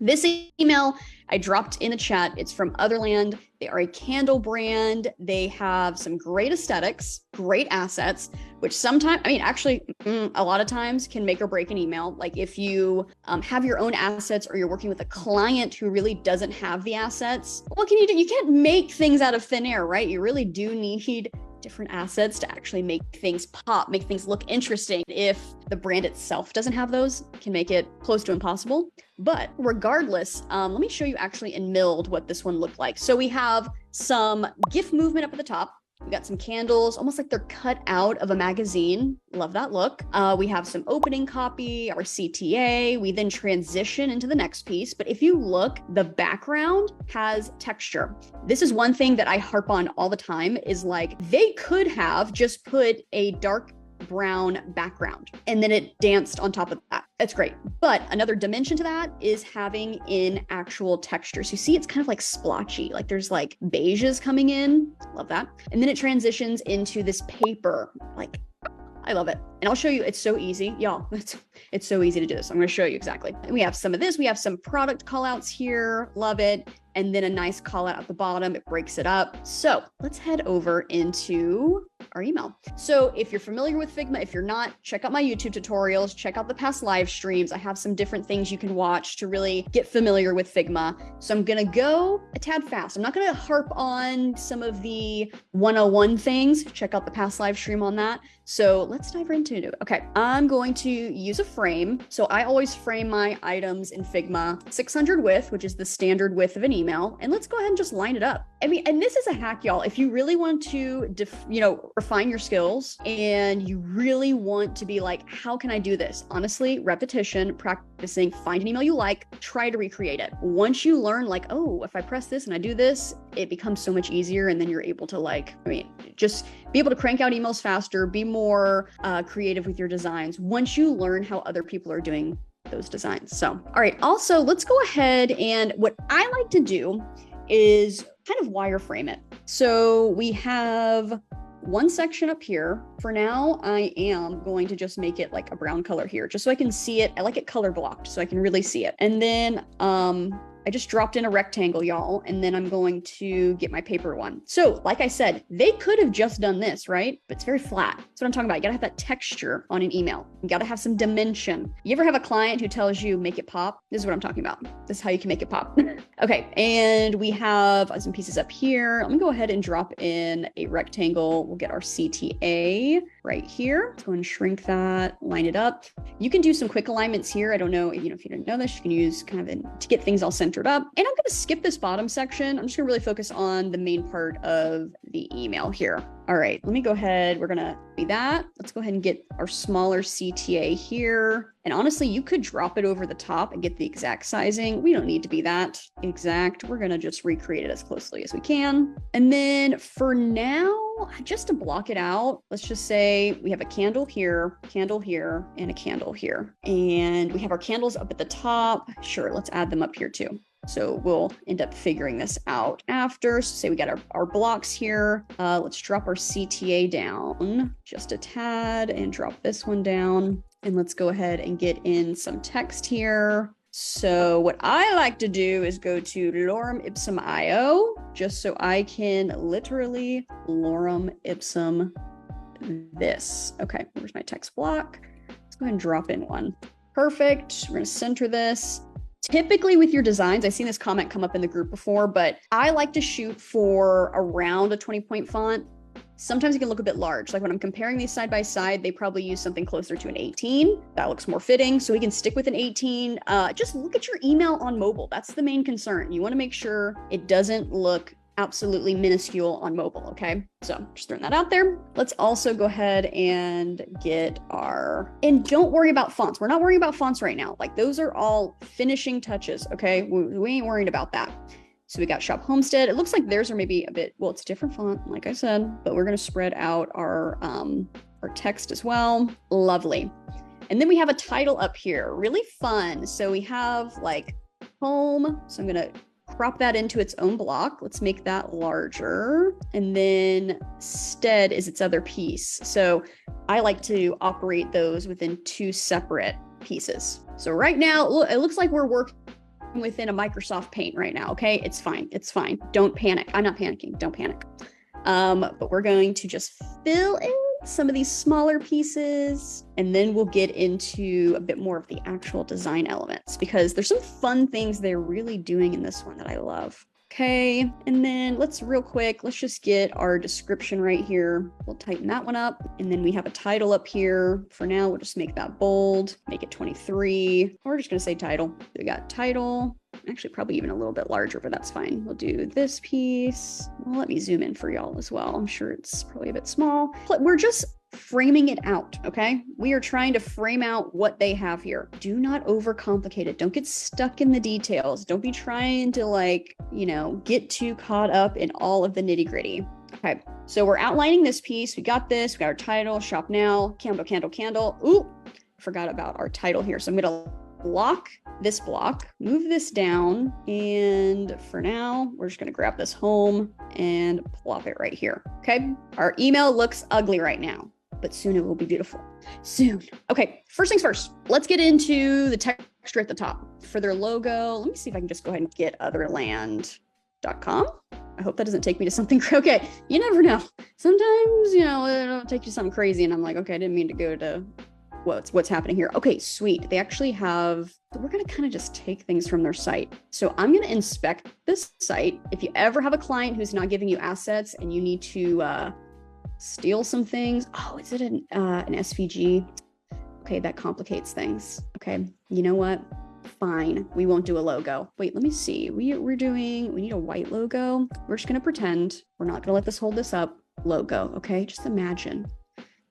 This email I dropped in the chat. It's from Otherland. They are a candle brand. They have some great aesthetics, great assets, which sometimes, I mean, actually, a lot of times can make or break an email. Like if you have your own assets or you're working with a client who really doesn't have the assets, what can you do? You can't make things out of thin air, right? You really do need different assets to actually make things pop, make things look interesting. If the brand itself doesn't have those, it can make it close to impossible. But regardless, let me show you actually in Milled what this one looked like. So we have some GIF movement up at the top. We got some candles, almost like they're cut out of a magazine. Love that look. We have some opening copy, our CTA. We then transition into the next piece. But if you look, the background has texture. This is one thing that I harp on all the time is like, they could have just put a dark brown background and then it danced on top of that. That's great. But another dimension to that is having in actual textures. You see, it's kind of like splotchy, like there's like beiges coming in. Love that. And then it transitions into this paper. Like, I love it. And I'll show you, it's so easy. Y'all, it's so easy to do this. I'm going to show you exactly. And we have some of this. We have some product call outs here. Love it. And then a nice call out at the bottom. It breaks it up. So let's head over into our email. So if you're familiar with Figma, if you're not, check out my YouTube tutorials, check out the past live streams. I have some different things you can watch to really get familiar with Figma. So I'm going to go a tad fast. I'm not going to harp on some of the 101 things. Check out the past live stream on that. So let's dive right into it. Okay, I'm going to use a frame. So I always frame my items in Figma 600 width, which is the standard width of an email. And let's go ahead and just line it up. I mean, and this is a hack, y'all. If you really want to, refine your skills and you really want to be like, how can I do this? Honestly, repetition, practicing, find an email you like, try to recreate it. Once you learn like, oh, if I press this and I do this, it becomes so much easier. And then you're able to just be able to crank out emails faster, be more creative with your designs once you learn how other people are doing those designs. So, all right. Also, let's go ahead and what I like to do is kind of wireframe it. So we have one section up here. For now, I am going to just make it like a brown color here, just so I can see it. I like it color blocked so I can really see it. And then I just dropped in a rectangle, y'all, and then I'm going to get my paper one. So like I said, they could have just done this, right? But it's very flat. That's what I'm talking about. You gotta have that texture on an email. You gotta have some dimension. You ever have a client who tells you, make it pop? This is what I'm talking about. This is how you can make it pop. Okay, and we have some pieces up here. Let me go ahead and drop in a rectangle. We'll get our CTA right here. Let's go and shrink that, line it up. You can do some quick alignments here. I don't know, if you didn't know this, you can use kind of to get things all centered up. And I'm going to skip this bottom section. I'm just going to really focus on the main part of the email here. All right, let me go ahead. We're going to do that. Let's go ahead and get our smaller CTA here. And honestly, you could drop it over the top and get the exact sizing. We don't need to be that exact. We're going to just recreate it as closely as we can. And then for now, just to block it out, let's just say we have a candle here, and a candle here. And we have our candles up at the top. Sure, let's add them up here too. So we'll end up figuring this out after. So say we got our blocks here. Let's drop our CTA down just a tad and drop this one down. And let's go ahead and get in some text here. So what I like to do is go to lorem ipsum IO, just so I can literally lorem ipsum this. Okay, where's my text block? Let's go ahead and drop in one. Perfect. We're going to center this. Typically with your designs, I've seen this comment come up in the group before, but I like to shoot for around a 20-point font. Sometimes it can look a bit large. Like when I'm comparing these side by side, they probably use something closer to an 18. That looks more fitting. So we can stick with an 18. Just look at your email on mobile. That's the main concern. You want to make sure it doesn't look absolutely minuscule on mobile. Okay. So just throwing that out there. Let's also go ahead and get and don't worry about fonts. We're not worrying about fonts right now. Like those are all finishing touches. Okay. We ain't worried about that. So we got Shop Homestead. It looks like theirs are maybe a bit, well, it's a different font, like I said, but we're going to spread out our text as well. Lovely. And then we have a title up here, really fun. So we have like home. So I'm going to crop that into its own block. Let's make that larger. And then stead is its other piece. So I like to operate those within two separate pieces. So right now, it looks like we're working within a Microsoft Paint right now, okay? It's fine. It's fine. Don't panic. I'm not panicking. Don't panic. But we're going to just fill in some of these smaller pieces, and then we'll get into a bit more of the actual design elements, because there's some fun things they're really doing in this one that I love. Okay, and then let's just get our description right here. We'll tighten that one up, and then we have a title up here. For now, we'll just make that bold, make it 23. We're just gonna say title. We got title, actually probably even a little bit larger, but that's fine. We'll do this piece. Well, let me zoom in for y'all as well. I'm sure it's probably a bit small. We're just framing it out, okay? We are trying to frame out what they have here. Do not overcomplicate it. Don't get stuck in the details. Don't be trying to get too caught up in all of the nitty gritty. Okay, so we're outlining this piece. We got this, we got our title, shop now, candle, candle, candle. Ooh, forgot about our title here. So I'm gonna block this block, move this down, and for now, we're just gonna grab this home and plop it right here, okay? Our email looks ugly right now, but soon it will be beautiful. Soon. Okay, first things first, let's get into the texture at the top. For their logo, let me see if I can just go ahead and get otherland.com. I hope that doesn't take me to something, okay, you never know. Sometimes, it'll take you to something crazy, and I'm like, okay, I didn't mean to go to what's happening here. Okay, sweet. They actually have, we're gonna kind of just take things from their site. So I'm gonna inspect this site. If you ever have a client who's not giving you assets and you need to steal some things, oh, is it an SVG? Okay, that complicates things. Okay, you know what? Fine, we won't do a logo. Wait, let me see. We need a white logo. We're just gonna pretend. We're not gonna let this hold this up. Logo, okay? Just imagine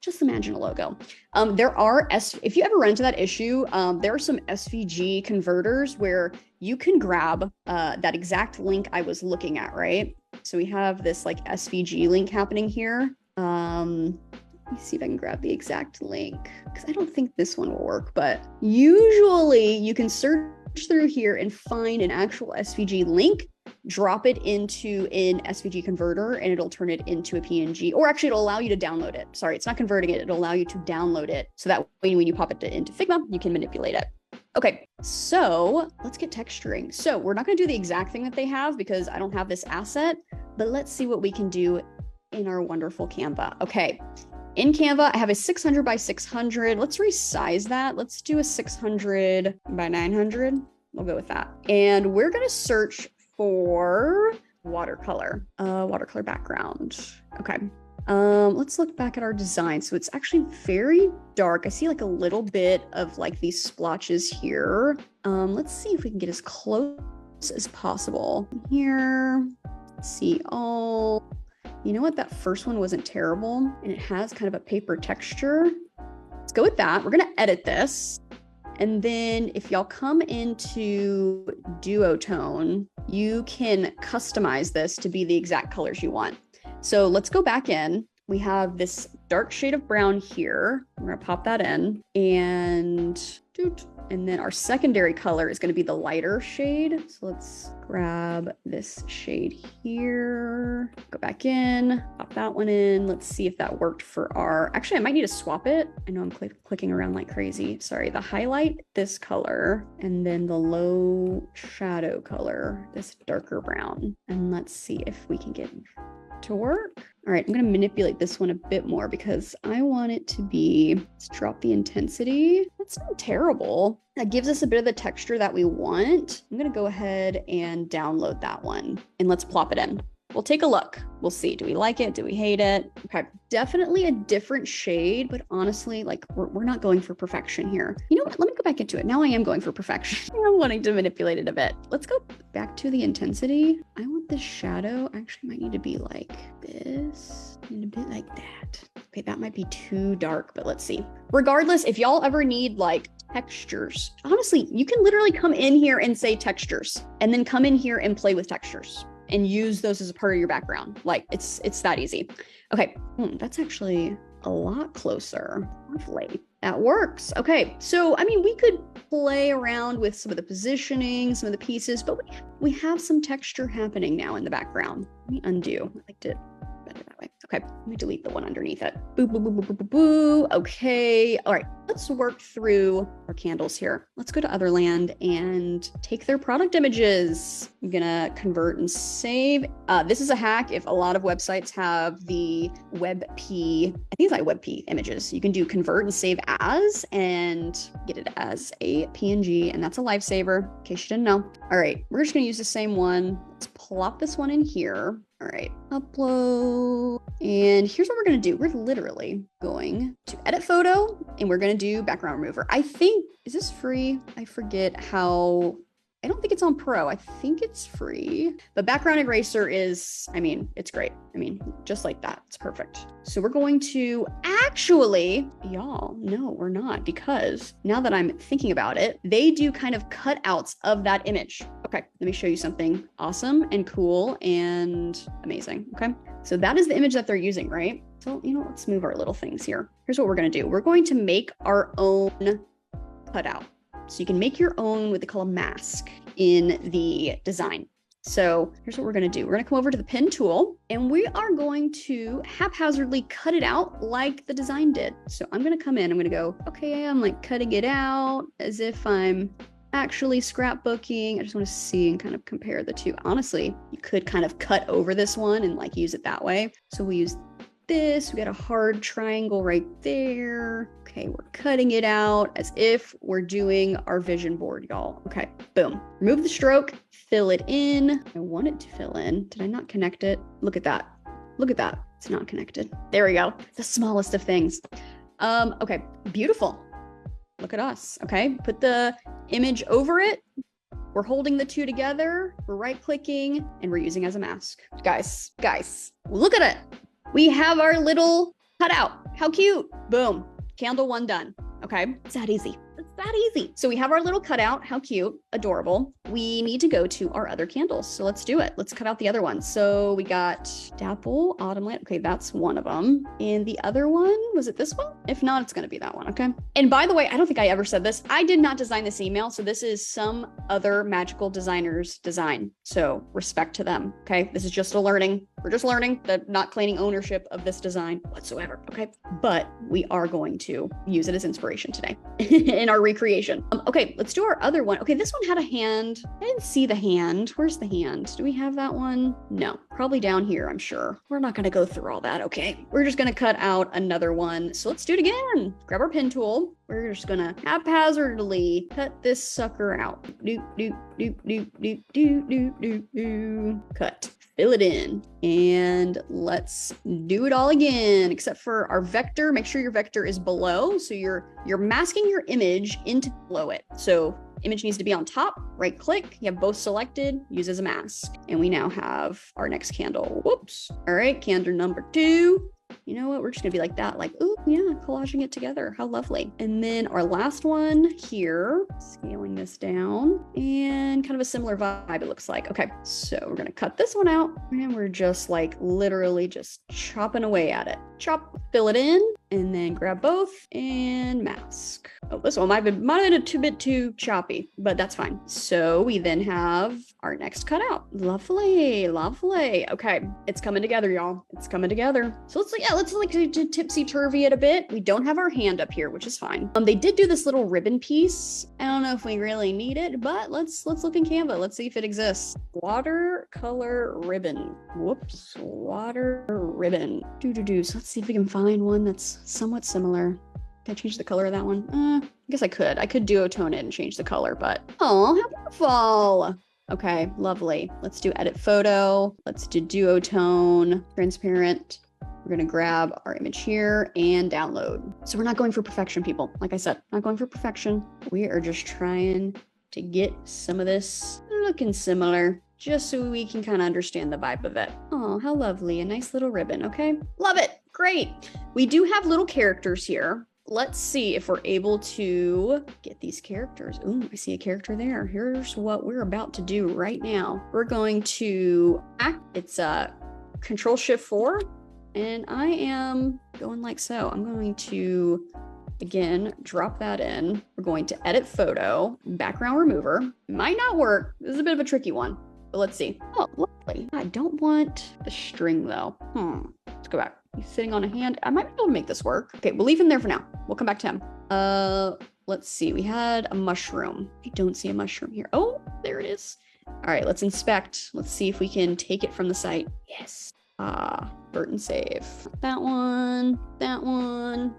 a logo. If you ever run into that issue, there are some SVG converters where you can grab that exact link I was looking at, right? So we have this SVG link happening here. Let me see if I can grab the exact link, because I don't think this one will work, but usually you can search through here and find an actual SVG link, drop it into an SVG converter, and it'll turn it into a PNG, or actually it'll allow you to download it. Sorry, it's not converting it. It'll allow you to download it. So that way, when you pop it into Figma, you can manipulate it. Okay, so let's get texturing. So we're not gonna do the exact thing that they have because I don't have this asset, but let's see what we can do in our wonderful Canva. Okay, in Canva, I have a 600 by 600. Let's resize that. Let's do a 600 by 900. We'll go with that. And we're gonna search for watercolor background. Okay. Let's look back at our design. So it's actually very dark. I see a little bit of these splotches here. Let's see if we can get as close as possible. Here, see all. You know what? That first one wasn't terrible, and it has kind of a paper texture. Let's go with that. We're gonna edit this. And then if y'all come into duotone, you can customize this to be the exact colors you want. So let's go back in. We have this dark shade of brown here. We're gonna pop that in, and then our secondary color is gonna be the lighter shade. So let's grab this shade here, go back in, pop that one in. Let's see if that worked for actually, I might need to swap it. I know I'm clicking around like crazy. Sorry, the highlight, this color, and then the low shadow color, this darker brown. And let's see if we can get to work. All right, I'm gonna manipulate this one a bit more because I want it to be, let's drop the intensity. That's not terrible. That gives us a bit of the texture that we want. I'm gonna go ahead and download that one and let's plop it in. We'll take a look. We'll see. Do we like it? Do we hate it? Okay, definitely a different shade, but honestly, we're not going for perfection here. You know what? Let me go back into it. Now I am going for perfection. I'm wanting to manipulate it a bit. Let's go back to the intensity. I want this shadow actually might need to be like this and a bit like that. Okay, that might be too dark, but let's see. Regardless, if y'all ever need textures, honestly, you can literally come in here and say textures and then come in here and play with textures and use those as a part of your background. It's that easy. Okay, that's actually a lot closer. Lovely. That works. Okay, so I mean, we could play around with some of the positioning, some of the pieces, but we have some texture happening now in the background. Let me undo. I liked it better that way. Okay, let me delete the one underneath it. Boo, boo, boo, boo, boo, boo, boo. Okay, all right, let's work through our candles here. Let's go to Otherland and take their product images. I'm gonna convert and save. This is a hack if a lot of websites have the WebP, I think it's like WebP images. You can do convert and save as and get it as a PNG, and that's a lifesaver in case you didn't know. All right, we're just gonna use the same one. Let's plop this one in here. All right, upload. And here's what we're gonna do. We're literally going to edit photo and we're gonna do background remover. I think, is this free? I forget how, I don't think it's on Pro. I think it's free. But background eraser is, I mean, it's great. I mean, just like that, it's perfect. So we're going to actually, y'all, no, we're not, because now that I'm thinking about it, they do kind of cutouts of that image. Okay, let me show you something awesome and cool and amazing, okay? So that is the image that they're using, right? So, you know, let's move our little things here. Here's what we're gonna do. We're going to make our own cutout. So you can make your own what they call a mask in the design. So here's what we're gonna do. We're gonna come over to the pen tool and we are going to haphazardly cut it out like the design did. So I'm gonna come in, I'm gonna go, okay, I'm like cutting it out as if I'm actually scrapbooking. I just want to see and kind of compare the two. Honestly, you could kind of cut over this one and like use it that way. So we use this, we got a hard triangle right there. Okay, we're cutting it out as if we're doing our vision board, y'all. Okay, boom. Remove the stroke, fill it in. I want it to fill in. Did I not connect it? Look at that. Look at that. It's not connected. There we go. The smallest of things. Okay, beautiful. Look at us, okay? Put the image over it. We're holding the two together. We're right-clicking and we're using as a mask. Guys, look at it. We have our little cutout. How cute. Boom. Candle one done. Okay, it's that easy. It's that easy. So we have our little cutout. How cute. Adorable. We need to go to our other candles. So let's do it. Let's cut out the other one. So we got Dapple, Autumn Lamp. Okay, that's one of them. And the other one, was it this one? If not, it's going to be that one. Okay. And by the way, I don't think I ever said this. I did not design this email. So this is some other magical designer's design. So respect to them. Okay. This is just a learning. We're just learning, that not claiming ownership of this design whatsoever. Okay. But we are going to use it as inspiration today in our recreation. Okay. Let's do our other one. Okay. This one had a hand. I didn't see the hand. Where's the hand? Do we have that one? No, probably down here, I'm sure. We're not going to go through all that. Okay. We're just going to cut out another one. So let's do it again. Grab our pen tool. We're just going to haphazardly cut this sucker out. Doop, doop, doop, doop, doop, doop, doop, doop, doop. Cut. Fill it in. And let's do it all again, except for our vector. Make sure your vector is below. So you're masking your image into below it. So image needs to be on top, right click, you have both selected, use as a mask. And we now have our next candle. Whoops. All right, candle number 2. You know what? We're just gonna be like that, like, oh yeah, collaging it together. How lovely. And then our last one here, scaling this down, and kind of a similar vibe, it looks like. Okay, so we're gonna cut this one out, and we're just like literally just chopping away at it. Chop, fill it in, and then grab both and mask. Oh, this one might have been a bit too choppy, but that's fine. So we then have our next cutout. Lovely, lovely. Okay, it's coming together, y'all. It's coming together. So let's like tipsy-turvy it a bit. We don't have our hand up here, which is fine. They did do this little ribbon piece. I don't know if we really need it, but let's look in Canva. Let's see if it exists. Watercolor ribbon. Whoops, water ribbon. So let's see if we can find one that's somewhat similar. Can I change the color of that one? I guess I could. I could duotone it and change the color, but oh, how beautiful. Okay, lovely. Let's do edit photo. Let's do duotone, transparent. We're gonna grab our image here and download. So we're not going for perfection, people. Like I said, not going for perfection. We are just trying to get some of this looking similar, just so we can kind of understand the vibe of it. Oh, how lovely. A nice little ribbon, okay? Love it. Great. We do have little characters here. Let's see if we're able to get these characters. Ooh, I see a character there. Here's what we're about to do right now. We're going to it's Control-Shift-4, and I am going like so. I'm going to, again, drop that in. We're going to edit photo, background remover. Might not work. This is a bit of a tricky one, but let's see. Oh, lovely. I don't want the string though. Let's go back. He's sitting on a hand. I might be able to make this work. Okay, we'll leave him there for now. We'll come back to him. Let's see. We had a mushroom. I don't see a mushroom here. Oh, there it is. All right, let's inspect. Let's see if we can take it from the site. Yes. Burton save. That one. That one.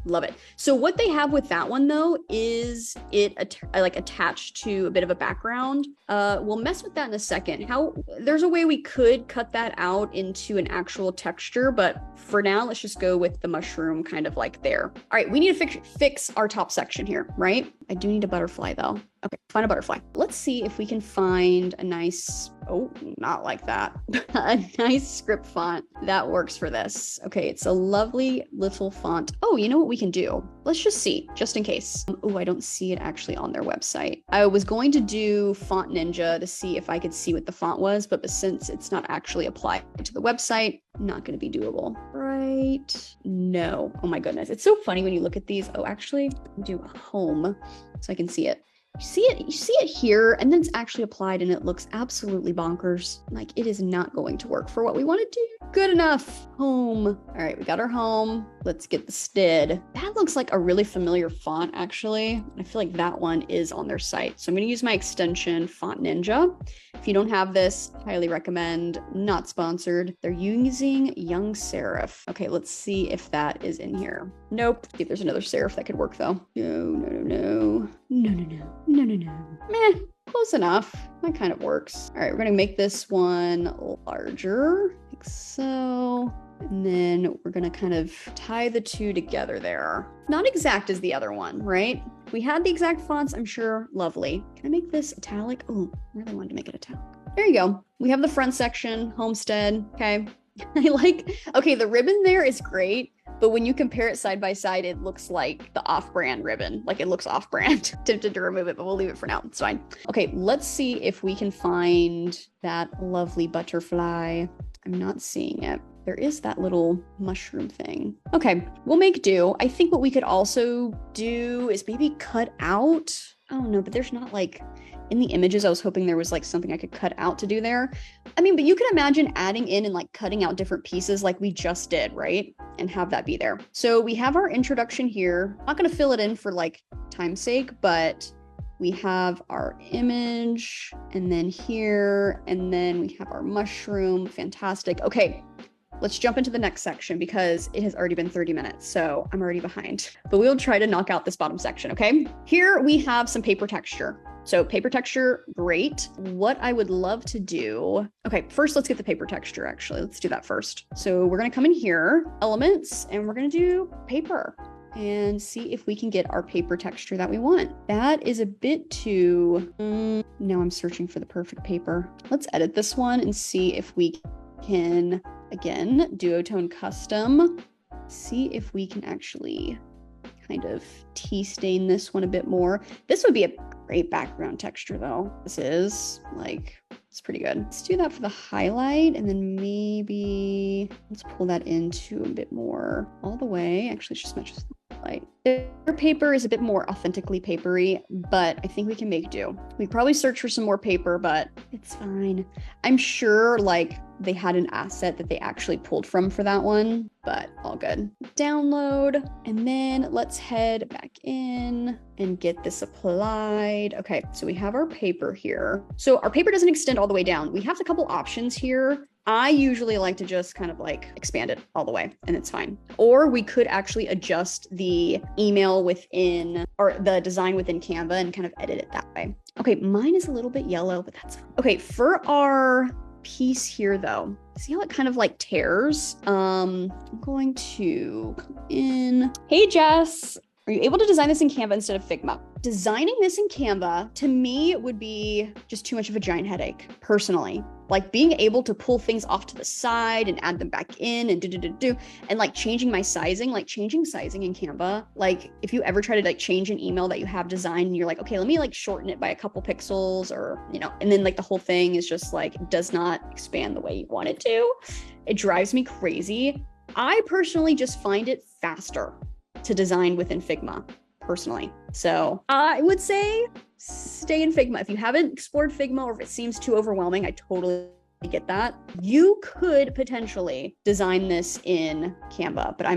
Love it. So what they have with that one though is it like attached to a bit of a background. We'll mess with that in a second. There's a way we could cut that out into an actual texture, but for now, let's just go with the mushroom kind of like there. All right, we need to fix our top section here, right? I do need a butterfly though. Okay, find a butterfly. Let's see if we can find a nice, oh, not like that. A nice script font that works for this. Okay, it's a lovely little font. Oh, you know what we can do? Let's just see, just in case. Oh, I don't see it actually on their website. I was going to do Font Ninja to see if I could see what the font was, but since it's not actually applied to the website, not going to be doable. Right? No. Oh my goodness. It's so funny when you look at these. Oh, actually, do a home so I can see it. You see it here, and then it's actually applied and it looks absolutely bonkers. Like it is not going to work for what we want to do. Good enough. Home. All right, we got our home. Let's get the stid. That looks like a really familiar font, actually. I feel like that one is on their site. So I'm going to use my extension, Font Ninja. If you don't have this, highly recommend. Not sponsored. They're using Young Serif. Okay, let's see if that is in here. Nope. See if there's another serif that could work though. No. Meh. Close enough. That kind of works. All right, we're going to make this one larger, like so. And then we're going to kind of tie the two together there. Not exact as the other one, right? We had the exact fonts, I'm sure. Lovely. Can I make this italic? Oh, I really wanted to make it italic. There you go. We have the front section, homestead. Okay. Okay, the ribbon there is great. But when you compare it side by side, it looks like the off-brand ribbon. Like it looks off-brand. Tempted to remove it, but we'll leave it for now. It's fine. Okay, let's see if we can find that lovely butterfly. I'm not seeing it. There is that little mushroom thing. Okay, we'll make do. I think what we could also do is maybe cut out. Oh no, but there's not like, in the images, I was hoping there was like something I could cut out to do there. I mean, but you can imagine adding in and like cutting out different pieces like we just did, right? And have that be there. So we have our introduction here. I'm not gonna fill it in for like time's sake, but we have our image and then here, and then we have our mushroom. Fantastic. Okay. Let's jump into the next section because it has already been 30 minutes, so I'm already behind. But we'll try to knock out this bottom section, okay? Here we have some paper texture. So paper texture, great. What I would love to do, okay, first let's get the paper texture actually. Let's do that first. So we're gonna come in here, elements, and we're gonna do paper and see if we can get our paper texture that we want. That is a bit too, now I'm searching for the perfect paper. Let's edit this one and see if we can, again, duotone custom, see if we can actually kind of tea stain this one a bit more. This would be a great background texture though. This is like, it's pretty good. Let's do that for the highlight and then maybe let's pull that into a bit more all the way. Actually, it's just much as light. Their paper is a bit more authentically papery, but I think we can make do. We probably search for some more paper, but it's fine. I'm sure like they had an asset that they actually pulled from for that one, but all good. Download, and then let's head back in and get this applied. Okay, so we have our paper here. So our paper doesn't extend all the way down. We have a couple options here. I usually like to just kind of like expand it all the way and it's fine. Or we could actually adjust the email within or the design within Canva and kind of edit it that way. Okay, mine is a little bit yellow, but that's fine. Okay, for our piece here though, see how it kind of like tears? I'm going to come in. Hey Jess, are you able to design this in Canva instead of Figma? Designing this in Canva to me would be just too much of a giant headache, personally. Like being able to pull things off to the side and add them back in and and like changing my sizing, like changing sizing in Canva. Like if you ever try to like change an email that you have designed and you're like, okay, let me like shorten it by a couple pixels or, you know, and then like the whole thing is just like, does not expand the way you want it to. It drives me crazy. I personally just find it faster to design within Figma, personally. So I would say stay in Figma. If you haven't explored Figma or if it seems too overwhelming, I totally get that. You could potentially design this in Canva, but I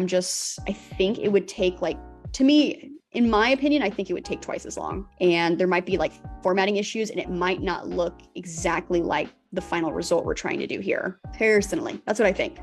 think it would take like, to me, in my opinion, I think it would take twice as long, and there might be like formatting issues and it might not look exactly like the final result we're trying to do here. Personally, that's what I think.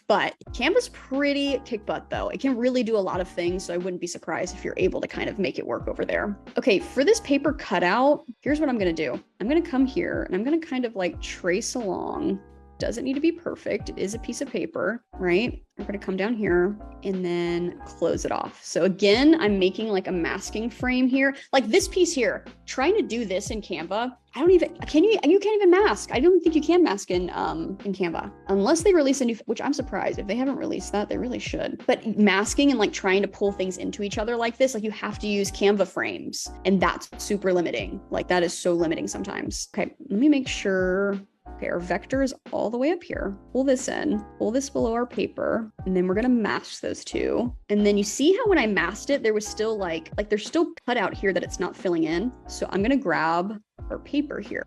But Canva's pretty kick butt though. It can really do a lot of things, so I wouldn't be surprised if you're able to kind of make it work over there. Okay, for this paper cutout, here's what I'm gonna do. I'm gonna come here and I'm gonna kind of like trace along. Doesn't need to be perfect. It is a piece of paper, right? We're gonna come down here and then close it off. So again, I'm making like a masking frame here. Like this piece here, trying to do this in Canva, you can't even mask. I don't think you can mask in Canva unless they release a new, which I'm surprised. If they haven't released that, they really should. But masking and like trying to pull things into each other like this, like you have to use Canva frames, and that's super limiting. Like that is so limiting sometimes. Okay, let me make sure. Okay, our vector is all the way up here. Pull this in, pull this below our paper, and then we're gonna mask those two. And then you see how when I masked it, there was still like there's still cut out here that it's not filling in. So I'm gonna grab our paper here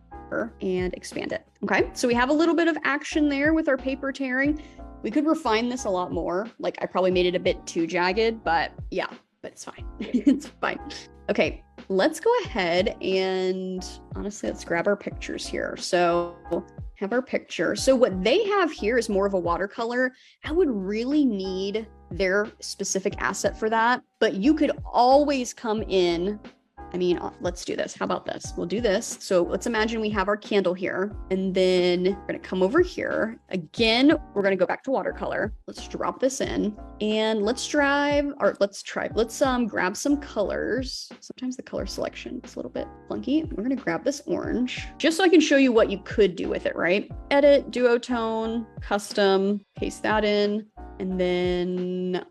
and expand it. Okay, so we have a little bit of action there with our paper tearing. We could refine this a lot more. Like I probably made it a bit too jagged, but yeah, but it's fine. It's fine. Okay, let's go ahead and honestly, let's grab our pictures here. So have our picture. So what they have here is more of a watercolor. I would really need their specific asset for that, but you could always come in. I mean, let's do this. How about this? We'll do this. So let's imagine we have our candle here, and then we're gonna come over here. Again, we're gonna go back to watercolor. Let's drop this in and let's grab some colors. Sometimes the color selection is a little bit clunky. We're gonna grab this orange just so I can show you what you could do with it, right? Edit, duotone, custom, paste that in, and then,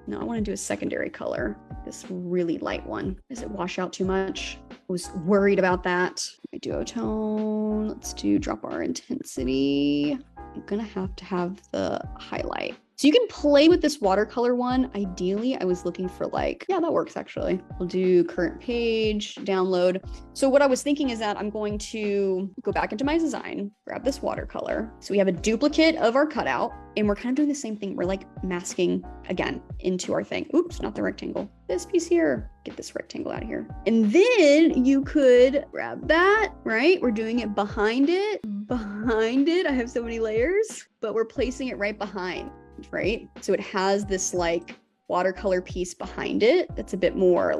no, I want to do a secondary color, this really light one. Does it wash out too much? I was worried about that. My duotone, let's drop our intensity. I'm gonna have to have the highlight. So you can play with this watercolor one. Ideally, I was looking for yeah, that works actually. We'll do current page, download. So what I was thinking is that I'm going to go back into my design, grab this watercolor. So we have a duplicate of our cutout, and we're kind of doing the same thing. We're like masking again into our thing. Oops, not the rectangle. This piece here, get this rectangle out of here. And then you could grab that, right? We're doing it behind it. I have so many layers, but we're placing it right behind. Right? So it has this like watercolor piece behind it that's a bit more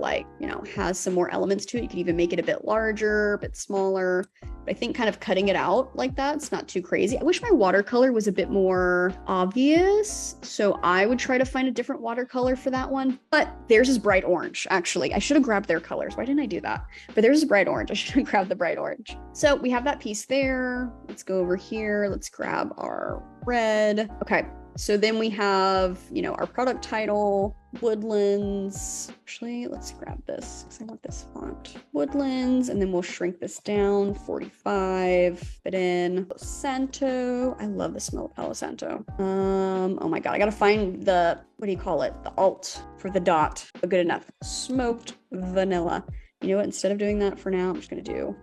has some more elements to it. You could even make it a bit larger, a bit smaller. But I think kind of cutting it out like that, it's not too crazy. I wish my watercolor was a bit more obvious. So I would try to find a different watercolor for that one. But theirs is bright orange, actually. I should have grabbed their colors. Why didn't I do that? But theirs is bright orange. I should have grabbed the bright orange. So we have that piece there. Let's go over here. Let's grab our red. Okay. So then we have, our product title, Woodlands. Actually, let's grab this because I want this font. Woodlands, and then we'll shrink this down, 45, fit in. Palo Santo. I love the smell of Palo Santo. Oh my God, I gotta find the, what do you call it? The alt for the dot, but good enough. Smoked vanilla. You know what, instead of doing that for now, I'm just gonna do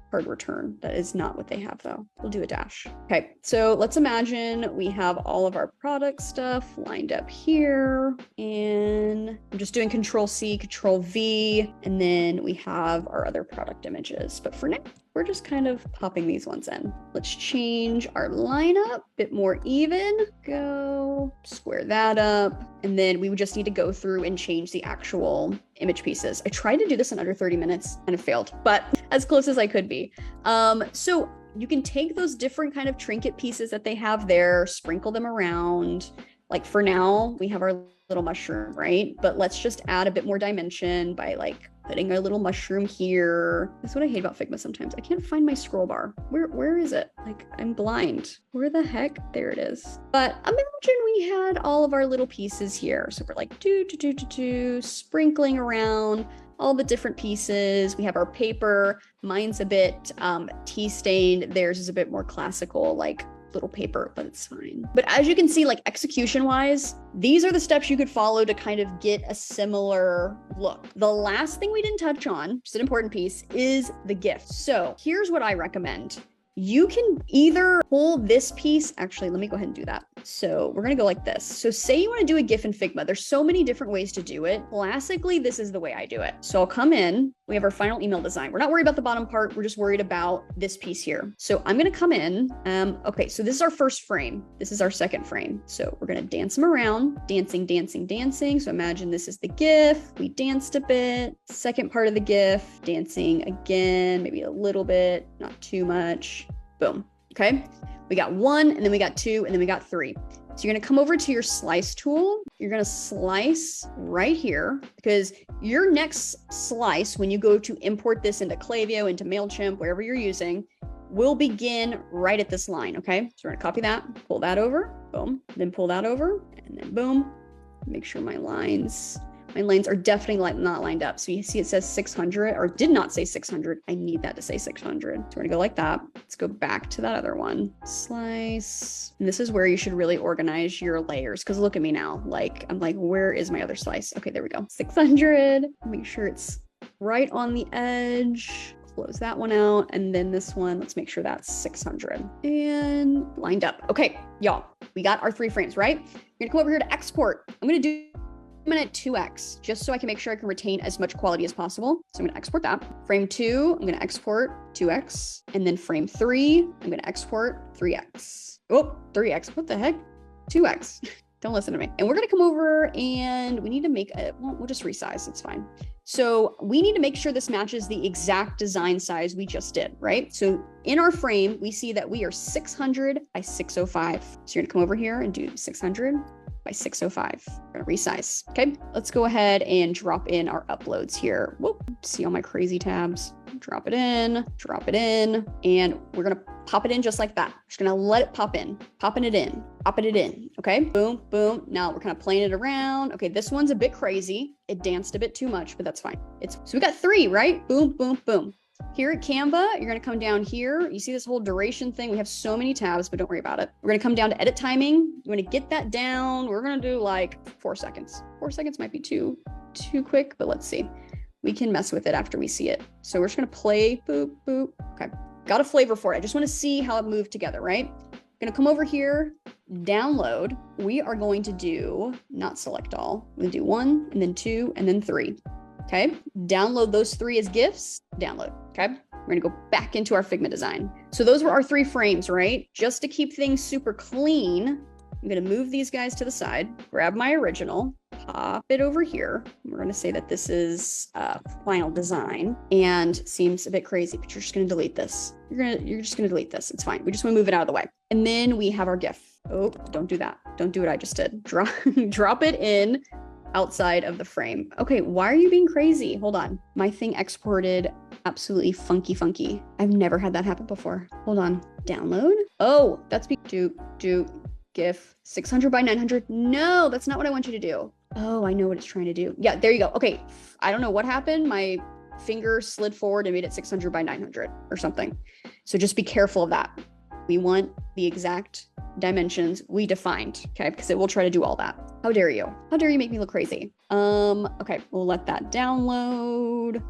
hard return. That is not what they have though. We'll do a dash. Okay, so let's imagine we have all of our product stuff lined up here, and I'm just doing Control C, Control V, and then we have our other product images. But for now, we're just kind of popping these ones in. Let's change our lineup, a bit more even. Go square that up. And then we would just need to go through and change the actual image pieces. I tried to do this in under 30 minutes and it failed, but as close as I could be. So you can take those different kind of trinket pieces that they have there, sprinkle them around. Like for now, we have our little mushroom, right? But let's just add a bit more dimension by putting our little mushroom here. That's what I hate about Figma sometimes. I can't find my scroll bar. Where is it? I'm blind. Where the heck? There it is. But imagine we had all of our little pieces here. So we're sprinkling around all the different pieces. We have our paper. Mine's a bit tea stained. Theirs is a bit more classical, little paper, but it's fine. But as you can see, execution wise, these are the steps you could follow to kind of get a similar look. The last thing we didn't touch on, which is an important piece, is the gift. So here's what I recommend. you can either pull this piece. Actually, let me go ahead and do that. So we're going to go like this. So say you want to do a GIF in Figma. There's so many different ways to do it. Classically, this is the way I do it. So I'll come in, we have our final email design. We're not worried about the bottom part. We're just worried about this piece here. So I'm going to come in. Okay, so this is our first frame. This is our second frame. So we're going to dance them around, dancing, dancing, dancing. So imagine this is the GIF. We danced a bit. Second part of the GIF, dancing again, maybe a little bit, not too much. Boom. Okay. We got 1, and then we got 2, and then we got 3. So you're going to come over to your slice tool. You're going to slice right here, because your next slice, when you go to import this into Klaviyo, into MailChimp, wherever you're using, will begin right at this line. Okay. So we're going to copy that, pull that over, boom, then pull that over, and then boom. Make sure my lines are definitely not lined up. So you see it says 600, or did not say 600. I need that to say 600. So we're gonna go like that. Let's go back to that other one. Slice. And this is where you should really organize your layers, because look at me now. I'm like, where is my other slice? Okay, there we go. 600. Make sure it's right on the edge. Close that one out. And then this one, let's make sure that's 600 and lined up. Okay, y'all, we got our 3 frames, right? You're gonna come over here to export. I'm gonna do at 2x, just so I can make sure I can retain as much quality as possible. So I'm going to export that. Frame 2, I'm going to export 2x. And then frame 3, I'm going to export 3x. Oh, 3x. What the heck? 2x. Don't listen to me. And we're going to come over and we need to make we'll just resize. It's fine. So we need to make sure this matches the exact design size we just did, right? So in our frame, we see that we are 600 by 605. So you're going to come over here and do 600 by 605. We're gonna resize. Okay, let's go ahead and drop in our uploads here. Whoop, see all my crazy tabs. Drop it in, and we're gonna pop it in just like that. Just gonna let it pop in, popping it in. Okay, boom, boom. Now we're kind of playing it around. Okay, this one's a bit crazy. It danced a bit too much, but that's fine. So we got 3, right? Boom, boom, boom. Here at Canva, you're going to come down here. You see this whole duration thing? We have so many tabs, but don't worry about it. We're going to come down to edit timing. You want to get that down. We're going to do like 4 seconds. 4 seconds might be too quick, but let's see. We can mess with it after we see it. So we're just going to play, boop, boop. Okay. Got a flavor for it. I just want to see how it moved together, right? Going to come over here, download. We are going to do, not select all. We're going to do 1, and then 2, and then 3. Okay, download those 3 as GIFs, download, okay? We're gonna go back into our Figma design. So those were our 3 frames, right? Just to keep things super clean, I'm gonna move these guys to the side, grab my original, pop it over here. We're gonna say that this is final design, and seems a bit crazy, but you're just gonna delete this. You're just gonna delete this, it's fine. We just wanna move it out of the way. And then we have our GIF. Oh, don't do that. Don't do what I just did. Drop it in outside of the frame. Okay, why are you being crazy? Hold on. My thing exported absolutely funky. I've never had that happen before. Hold on. Download. Oh, that's GIF 600 by 900. No, that's not what I want you to do. Oh, I know what it's trying to do. Yeah, there you go. Okay, I don't know what happened. My finger slid forward and made it 600 by 900 or something. So just be careful of that. We want the exact dimensions we defined, okay? Because it will try to do all that. How dare you? How dare you make me look crazy? Okay, we'll let that download.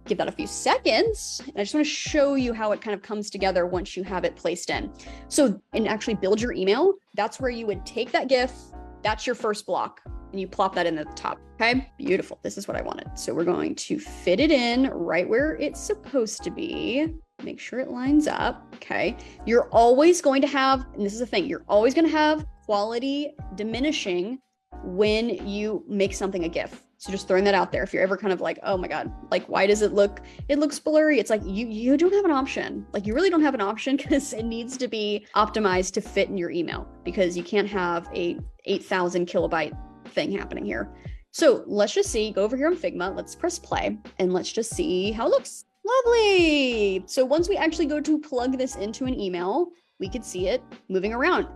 Give that a few seconds. And I just want to show you how it kind of comes together once you have it placed in. So, and actually build your email, that's where you would take that GIF, that's your first block, and you plop that in at the top, okay? Beautiful, this is what I wanted. So we're going to fit it in right where it's supposed to be. Make sure it lines up, okay? You're always going to have, and this is the thing, you're always going to have quality diminishing when you make something a GIF. So just throwing that out there. If you're ever kind of like, oh my God, like, why does it looks blurry? It's like, you don't have an option. Like, you really don't have an option, because it needs to be optimized to fit in your email, because you can't have a 8,000 kilobyte thing happening here. So let's just see, go over here on Figma, let's press play, and let's just see how it looks. Lovely. So once we actually go to plug this into an email, we could see it moving around.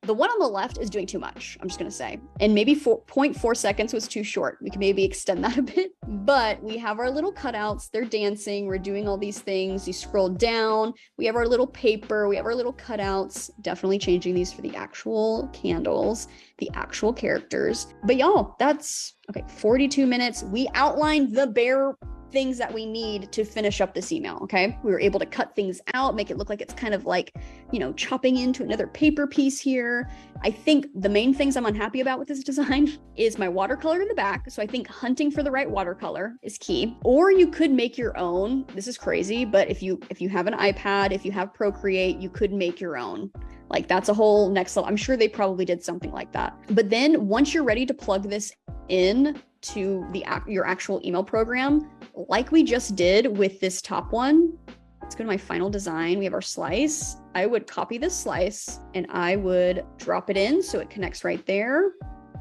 The one on the left is doing too much, I'm just going to say. And maybe 0.4 seconds was too short. We can maybe extend that a bit. But we have our little cutouts. They're dancing. We're doing all these things. You scroll down. We have our little paper. We have our little cutouts. Definitely changing these for the actual candles, the actual characters. But y'all, that's, okay, 42 minutes. We outlined the bare things that we need to finish up this email, okay? We were able to cut things out, make it look like it's kind of like, you know, chopping into another paper piece here. I think the main things I'm unhappy about with this design is my watercolor in the back. So I think hunting for the right watercolor is key. Or you could make your own. This is crazy, but if you have an iPad, if you have Procreate, you could make your own. Like that's a whole next level. I'm sure they probably did something like that. But then once you're ready to plug this in to your actual email program, like we just did with this top one, let's go to my final design. We have our slice. I would copy this slice and I would drop it in so it connects right there.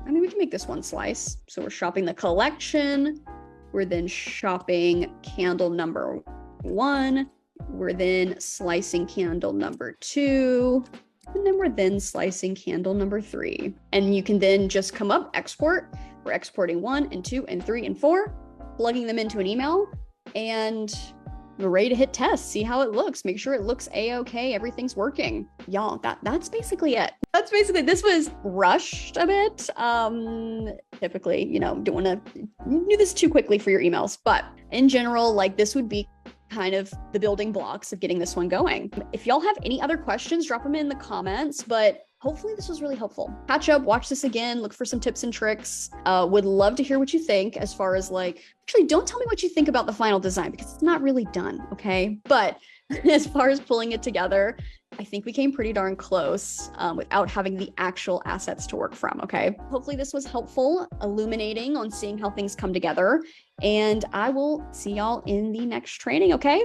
I mean, we can make this one slice. So we're shopping the collection. We're then shopping candle number 1. We're then slicing candle number 2. And then we're then slicing candle number 3. And you can then just come up, export. We're exporting 1 and 2 and 3 and 4, plugging them into an email, and we're ready to hit test, see how it looks, make sure it looks a-okay, everything's working. Y'all, that's basically it. This was rushed a bit. Typically, you know, don't want to do this too quickly for your emails, but in general, like this would be kind of the building blocks of getting this one going. If y'all have any other questions, drop them in the comments, but hopefully this was really helpful. Catch up, watch this again, look for some tips and tricks. Would love to hear what you think as far as like, actually don't tell me what you think about the final design because it's not really done, okay? But as far as pulling it together, I think we came pretty darn close without having the actual assets to work from, okay? Hopefully this was helpful, illuminating on seeing how things come together. And I will see y'all in the next training, okay?